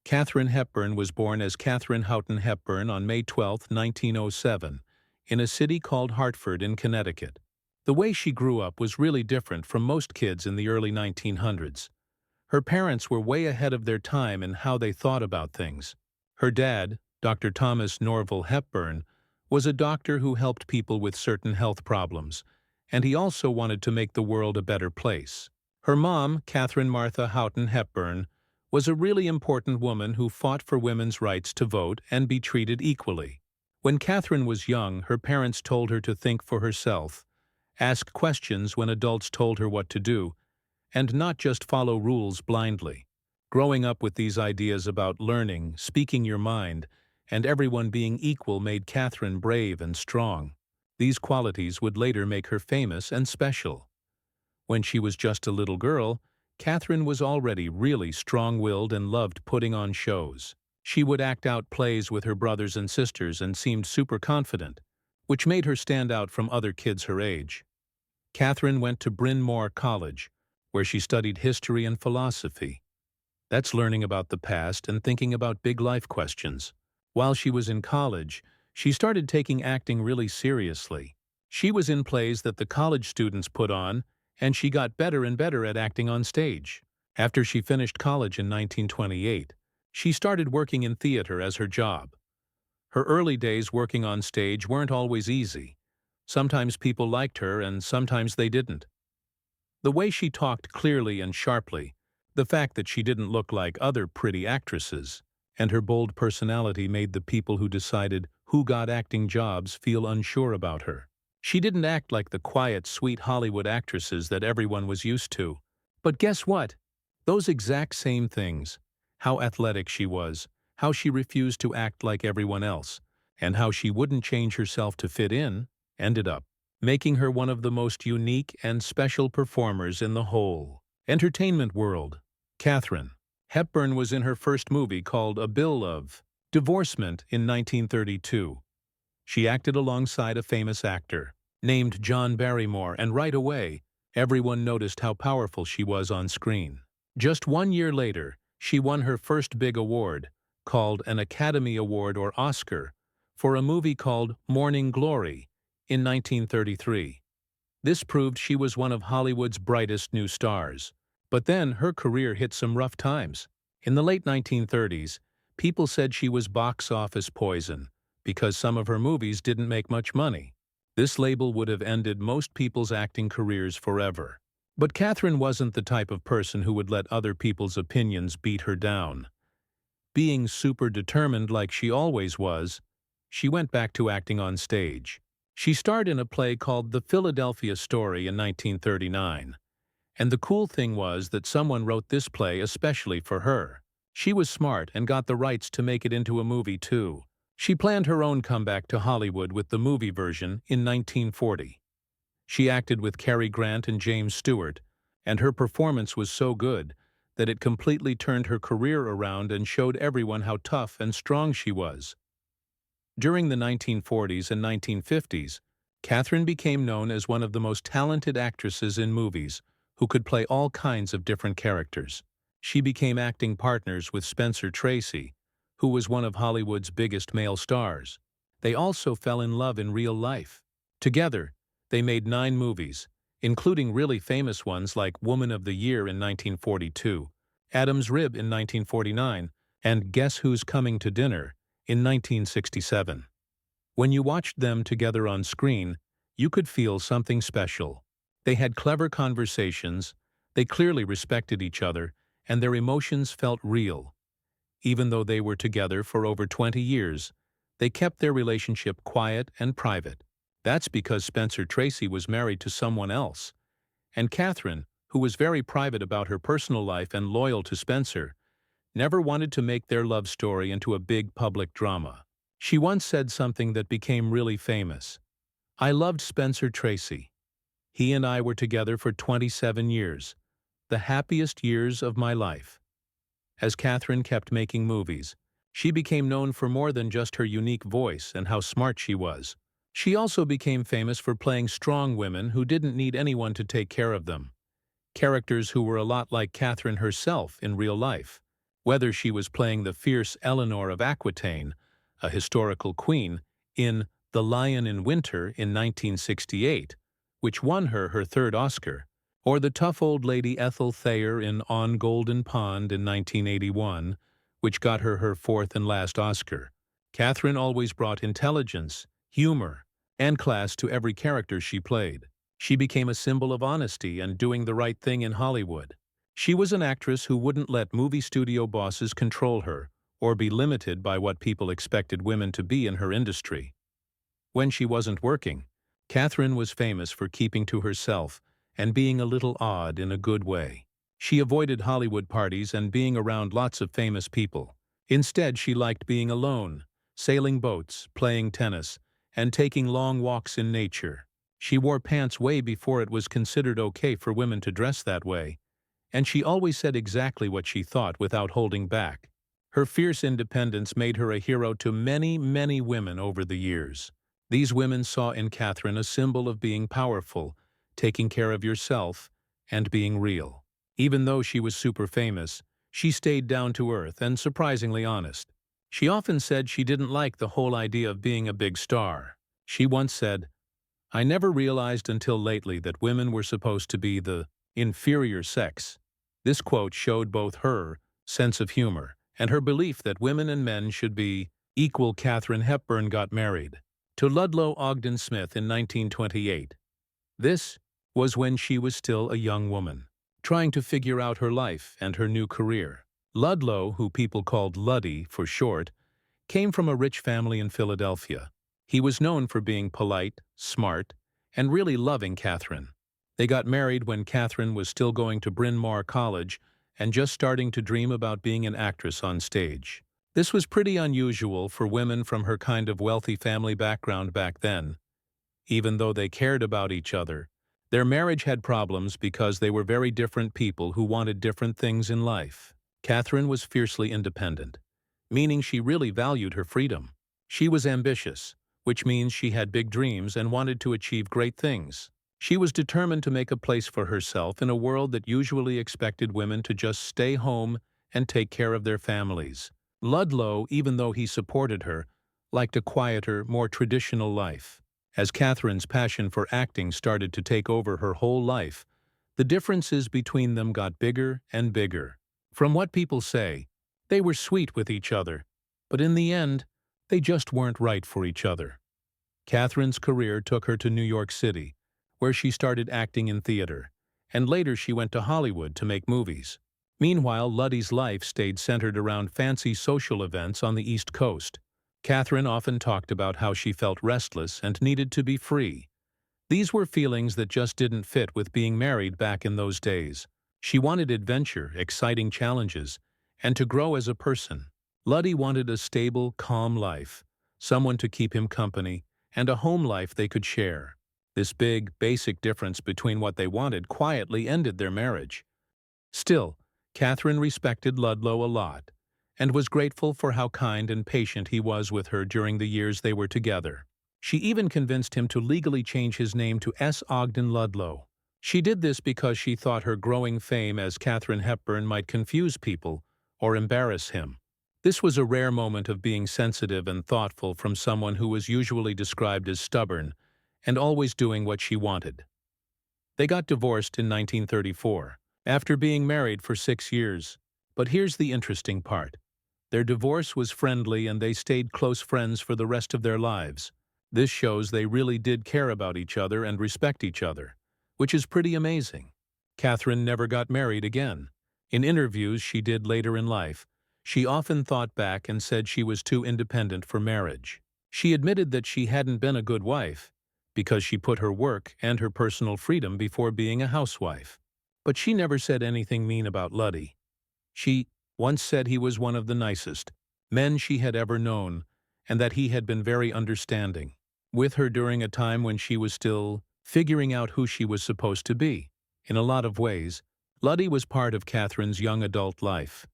Katharine Hepburn was born as Katharine Hepburn on May 12, 1907, in a city called Hartford in Connecticut. The way she grew up was really different from most kids in the early 1900s. Her parents were way ahead of their time in how they thought about things. Her dad, Dr. Thomas Norval Hepburn, was a doctor who helped people with certain health problems, and he also wanted to make the world a better place. Her mom, Catherine Martha Houghton Hepburn, was a really important woman who fought for women's rights to vote and be treated equally. When Catherine was young, her parents told her to think for herself, ask questions when adults told her what to do, and not just follow rules blindly. Growing up with these ideas about learning, speaking your mind, and everyone being equal made Catherine brave and strong. These qualities would later make her famous and special. When she was just a little girl, Catherine was already really strong-willed and loved putting on shows. She would act out plays with her brothers and sisters and seemed super confident, which made her stand out from other kids her age. Catherine went to Bryn Mawr College, where she studied history and philosophy. That's learning about the past and thinking about big life questions. While she was in college, she started taking acting really seriously. She was in plays that the college students put on, and she got better and better at acting on stage. After she finished college in 1928, she started working in theater as her job. Her early days working on stage weren't always easy. Sometimes people liked her and sometimes they didn't. The way she talked clearly and sharply, the fact that she didn't look like other pretty actresses, and her bold personality made the people who decided who got acting jobs feel unsure about her. She didn't act like the quiet, sweet Hollywood actresses that everyone was used to. But guess what? Those exact same things, how athletic she was, how she refused to act like everyone else, and how she wouldn't change herself to fit in, ended up making her one of the most unique and special performers in the whole entertainment world. Katharine Hepburn was in her first movie called A Bill of Divorcement in 1932. She acted alongside a famous actor named John Barrymore, and right away, everyone noticed how powerful she was on screen. Just 1 year later, she won her first big award, called an Academy Award or Oscar, for a movie called Morning Glory in 1933. This proved she was one of Hollywood's brightest new stars. But then her career hit some rough times. In the late 1930s, people said she was box office poison because some of her movies didn't make much money. This label would have ended most people's acting careers forever. But Katharine wasn't the type of person who would let other people's opinions beat her down. Being super determined like she always was, she went back to acting on stage. She starred in a play called The Philadelphia Story in 1939. And the cool thing was that someone wrote this play especially for her. She was smart and got the rights to make it into a movie too. She planned her own comeback to Hollywood with the movie version in 1940. She acted with Cary Grant and James Stewart, and her performance was so good that it completely turned her career around and showed everyone how tough and strong she was. During the 1940s and 1950s, Katharine became known as one of the most talented actresses in movies who could play all kinds of different characters. She became acting partners with Spencer Tracy, who was one of Hollywood's biggest male stars. They also fell in love in real life. Together, they made 9 movies, including really famous ones like Woman of the Year in 1942, Adam's Rib in 1949, and Guess Who's Coming to Dinner in 1967. When you watched them together on screen, you could feel something special. They had clever conversations, they clearly respected each other, and their emotions felt real. Even though they were together for over 20 years, they kept their relationship quiet and private. That's because Spencer Tracy was married to someone else. And Katharine, who was very private about her personal life and loyal to Spencer, never wanted to make their love story into a big public drama. She once said something that became really famous. "I loved Spencer Tracy. He and I were together for 27 years, the happiest years of my life." As Katharine kept making movies, she became known for more than just her unique voice and how smart she was. She also became famous for playing strong women who didn't need anyone to take care of them. Characters who were a lot like Katharine herself in real life. Whether she was playing the fierce Eleanor of Aquitaine, a historical queen, in The Lion in Winter in 1968, which won her her third Oscar, or the tough old lady Ethel Thayer in On Golden Pond in 1981, which got her her fourth and last Oscar. Katharine always brought intelligence, humor, and class to every character she played. She became a symbol of honesty and doing the right thing in Hollywood. She was an actress who wouldn't let movie studio bosses control her or be limited by what people expected women to be in her industry. When she wasn't working, Katharine was famous for keeping to herself and being a little odd in a good way. She avoided Hollywood parties and being around lots of famous people. Instead, she liked being alone, sailing boats, playing tennis, and taking long walks in nature. She wore pants way before it was considered okay for women to dress that way, and she always said exactly what she thought without holding back. Her fierce independence made her a hero to many, many women over the years. These women saw in Katharine a symbol of being powerful, taking care of yourself, and being real. Even though she was super famous, she stayed down to earth and surprisingly honest. She often said she didn't like the whole idea of being a big star. She once said, "I never realized until lately that women were supposed to be the inferior sex." This quote showed both her sense of humor and her belief that women and men should be equal. Katharine Hepburn got married to Ludlow Ogden Smith in 1928. This was when she was still a young woman, trying to figure out her life and her new career. Ludlow, who people called Luddy for short, came from a rich family in Philadelphia. He was known for being polite, smart, and really loving Katharine. They got married when Katharine was still going to Bryn Mawr College and just starting to dream about being an actress on stage. This was pretty unusual for women from her kind of wealthy family background back then. Even though they cared about each other, their marriage had problems because they were very different people who wanted different things in life. Katharine was fiercely independent, meaning she really valued her freedom. She was ambitious, which means she had big dreams and wanted to achieve great things. She was determined to make a place for herself in a world that usually expected women to just stay home and take care of their families. Ludlow, even though he supported her, liked a quieter, more traditional life. As Katharine's passion for acting started to take over her whole life, the differences between them got bigger and bigger. From what people say, they were sweet with each other, but in the end, they just weren't right for each other. Katharine's career took her to New York City, where she started acting in theater, and later she went to Hollywood to make movies. Meanwhile, Luddy's life stayed centered around fancy social events on the East Coast. Katharine often talked about how she felt restless and needed to be free. These were feelings that just didn't fit with being married back in those days. She wanted adventure, exciting challenges, and to grow as a person. Luddy wanted a stable, calm life, someone to keep him company, and a home life they could share. This big, basic difference between what they wanted quietly ended their marriage. Still, Katharine respected Ludlow a lot, and was grateful for how kind and patient he was with her during the years they were together. She even convinced him to legally change his name to S. Ogden Ludlow. She did this because she thought her growing fame as Katharine Hepburn might confuse people or embarrass him. This was a rare moment of being sensitive and thoughtful from someone who was usually described as stubborn and always doing what she wanted. They got divorced in 1934, after being married for 6 years. But here's the interesting part. Their divorce was friendly and they stayed close friends for the rest of their lives. This shows they really did care about each other and respect each other, which is pretty amazing. Katharine never got married again. In interviews she did later in life, she often thought back and said she was too independent for marriage. She admitted that she hadn't been a good wife, because she put her work and her personal freedom before being a housewife. But she never said anything mean about Luddy. She once said he was one of the nicest men she had ever known, and that he had been very understanding with her during a time when she was still figuring out who she was supposed to be. In a lot of ways, Luddy was part of Katharine's young adult life,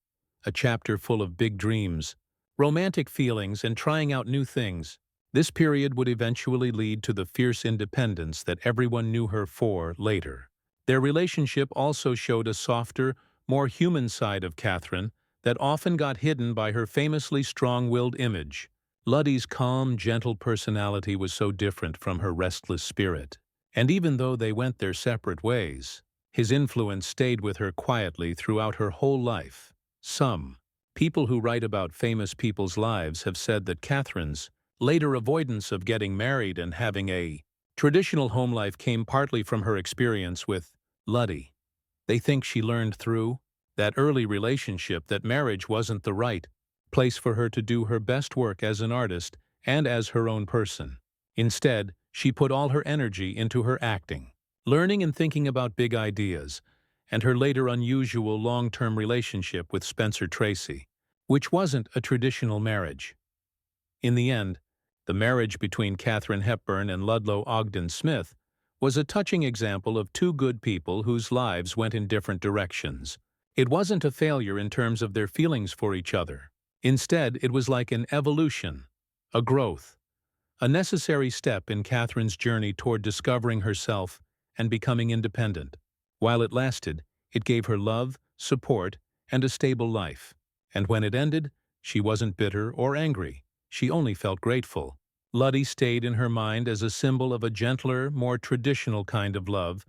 a chapter full of big dreams, romantic feelings, and trying out new things. This period would eventually lead to the fierce independence that everyone knew her for later. Their relationship also showed a softer, more human side of Katharine that often got hidden by her famously strong-willed image. Luddy's calm, gentle personality was so different from her restless spirit. And even though they went their separate ways, his influence stayed with her quietly throughout her whole life. Some people who write about famous people's lives have said that Katharine's later avoidance of getting married and having a traditional home life came partly from her experience with Luddy. They think she learned through that early relationship that marriage wasn't the right place for her to do her best work as an artist and as her own person. Instead, she put all her energy into her acting, learning and thinking about big ideas, and her later unusual long-term relationship with Spencer Tracy, which wasn't a traditional marriage. In the end, the marriage between Katharine Hepburn and Ludlow Ogden Smith was a touching example of two good people whose lives went in different directions. It wasn't a failure in terms of their feelings for each other. Instead, it was like an evolution, a growth, a necessary step in Katharine's journey toward discovering herself and becoming independent. While it lasted, it gave her love, support, and a stable life. And when it ended, she wasn't bitter or angry. She only felt grateful. Luddy stayed in her mind as a symbol of a gentler, more traditional kind of love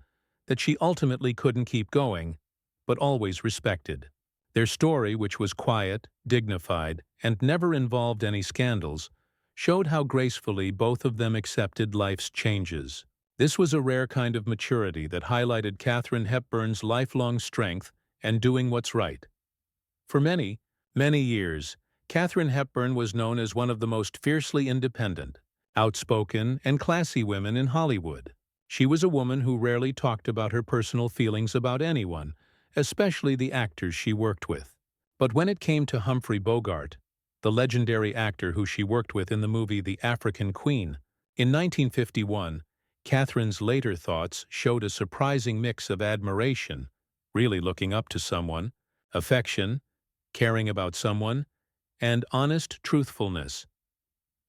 that she ultimately couldn't keep going, but always respected. Their story, which was quiet, dignified, and never involved any scandals, showed how gracefully both of them accepted life's changes. This was a rare kind of maturity that highlighted Katharine Hepburn's lifelong strength and doing what's right. For many, many years, Katharine Hepburn was known as one of the most fiercely independent, outspoken, and classy women in Hollywood. She was a woman who rarely talked about her personal feelings about anyone, especially the actors she worked with. But when it came to Humphrey Bogart, the legendary actor who she worked with in the movie The African Queen, in 1951, Katharine's later thoughts showed a surprising mix of admiration, really looking up to someone, affection, caring about someone, and honest truthfulness.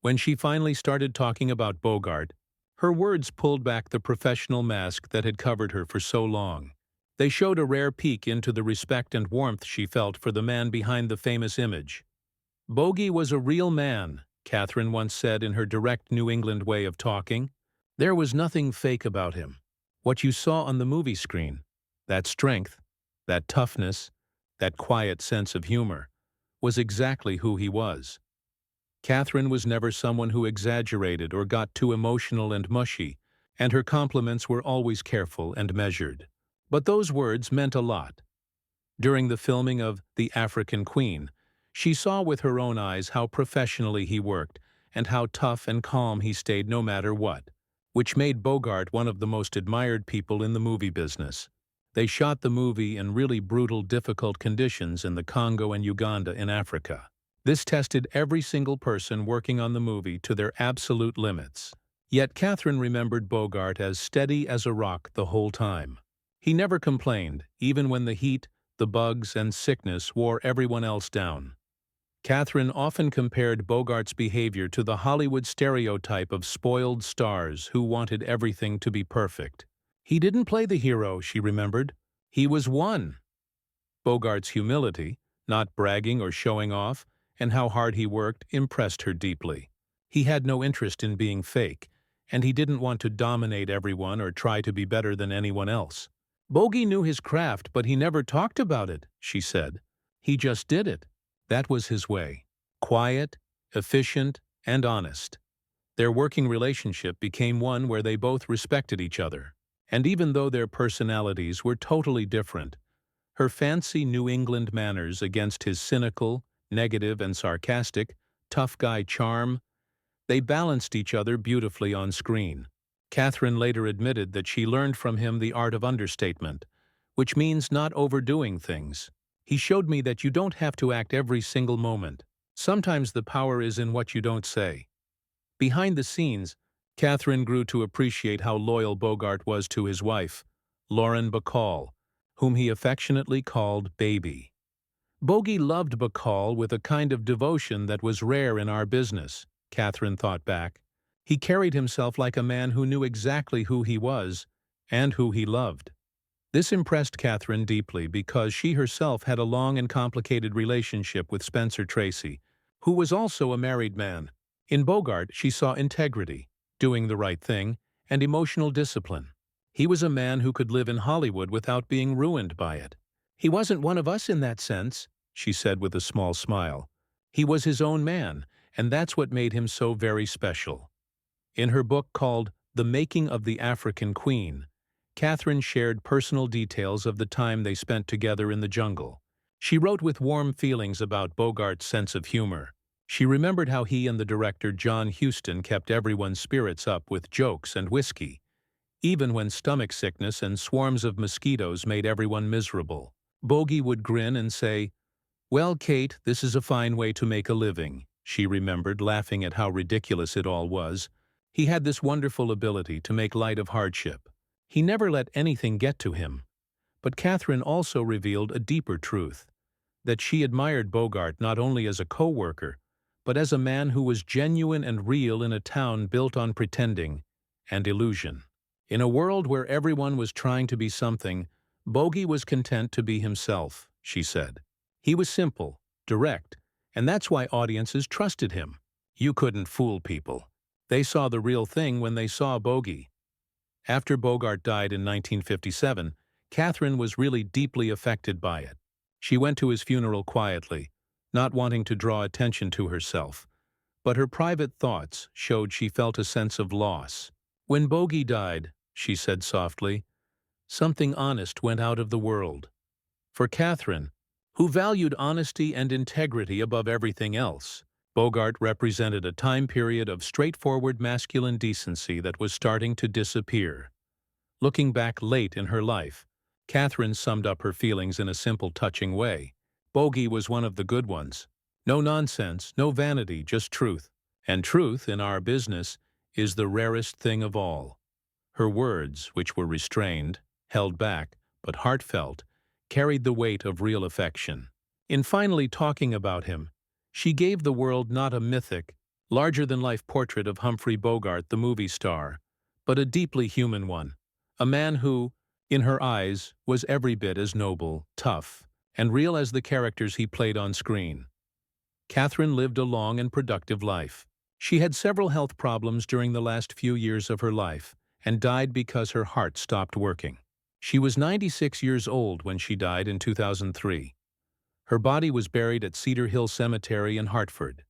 When she finally started talking about Bogart, her words pulled back the professional mask that had covered her for so long. They showed a rare peek into the respect and warmth she felt for the man behind the famous image. "Bogey was a real man," Katharine once said in her direct New England way of talking. "There was nothing fake about him. What you saw on the movie screen, that strength, that toughness, that quiet sense of humor, was exactly who he was." Katharine was never someone who exaggerated or got too emotional and mushy, and her compliments were always careful and measured. But those words meant a lot. During the filming of The African Queen, she saw with her own eyes how professionally he worked and how tough and calm he stayed no matter what, which made Bogart one of the most admired people in the movie business. They shot the movie in really brutal, difficult conditions in the Congo and Uganda in Africa. This tested every single person working on the movie to their absolute limits. Yet Katharine remembered Bogart as steady as a rock the whole time. He never complained, even when the heat, the bugs, and sickness wore everyone else down. Katharine often compared Bogart's behavior to the Hollywood stereotype of spoiled stars who wanted everything to be perfect. He didn't play the hero, she remembered. He was one. Bogart's humility, not bragging or showing off, and how hard he worked impressed her deeply. He had no interest in being fake, and he didn't want to dominate everyone or try to be better than anyone else. "Bogey knew his craft, but he never talked about it," she said. "He just did it." That was his way. Quiet, efficient, and honest. Their working relationship became one where they both respected each other. And even though their personalities were totally different, her fancy New England manners against his cynical, negative, and sarcastic, tough guy charm, they balanced each other beautifully on screen. Katharine later admitted that she learned from him the art of understatement, which means not overdoing things. "He showed me that you don't have to act every single moment. Sometimes the power is in what you don't say." Behind the scenes, Katharine grew to appreciate how loyal Bogart was to his wife, Lauren Bacall, whom he affectionately called Baby. "Bogey loved Bacall with a kind of devotion that was rare in our business," Katharine thought back. "He carried himself like a man who knew exactly who he was and who he loved." This impressed Katharine deeply because she herself had a long and complicated relationship with Spencer Tracy, who was also a married man. In Bogart, she saw integrity, doing the right thing, and emotional discipline. He was a man who could live in Hollywood without being ruined by it. "He wasn't one of us in that sense," she said with a small smile. "He was his own man, and that's what made him so very special." In her book called The Making of the African Queen, Katharine shared personal details of the time they spent together in the jungle. She wrote with warm feelings about Bogart's sense of humor. She remembered how he and the director John Huston kept everyone's spirits up with jokes and whiskey, even when stomach sickness and swarms of mosquitoes made everyone miserable. Bogey would grin and say, "Well, Kate, this is a fine way to make a living," she remembered, laughing at how ridiculous it all was. He had this wonderful ability to make light of hardship. He never let anything get to him. But Katharine also revealed a deeper truth, that she admired Bogart not only as a co-worker, but as a man who was genuine and real in a town built on pretending and illusion. In a world where everyone was trying to be something, Bogey was content to be himself, she said. He was simple, direct, and that's why audiences trusted him. You couldn't fool people. They saw the real thing when they saw Bogey. After Bogart died in 1957, Katharine was really deeply affected by it. She went to his funeral quietly, not wanting to draw attention to herself, but her private thoughts showed she felt a sense of loss. "When Bogey died," she said softly, "something honest went out of the world." For Katharine, who valued honesty and integrity above everything else, Bogart represented a time period of straightforward masculine decency that was starting to disappear. Looking back late in her life, Katharine summed up her feelings in a simple, touching way. Bogey was one of the good ones. No nonsense, no vanity, just truth. And truth, in our business, is the rarest thing of all. Her words, which were restrained, held back, but heartfelt, carried the weight of real affection. In finally talking about him, she gave the world not a mythic, larger-than-life portrait of Humphrey Bogart, the movie star, but a deeply human one. A man who, in her eyes, was every bit as noble, tough, and real as the characters he played on screen. Katharine lived a long and productive life. She had several health problems during the last few years of her life, and died because her heart stopped working. She was 96 years old when she died in 2003. Her body was buried at Cedar Hill Cemetery in Hartford.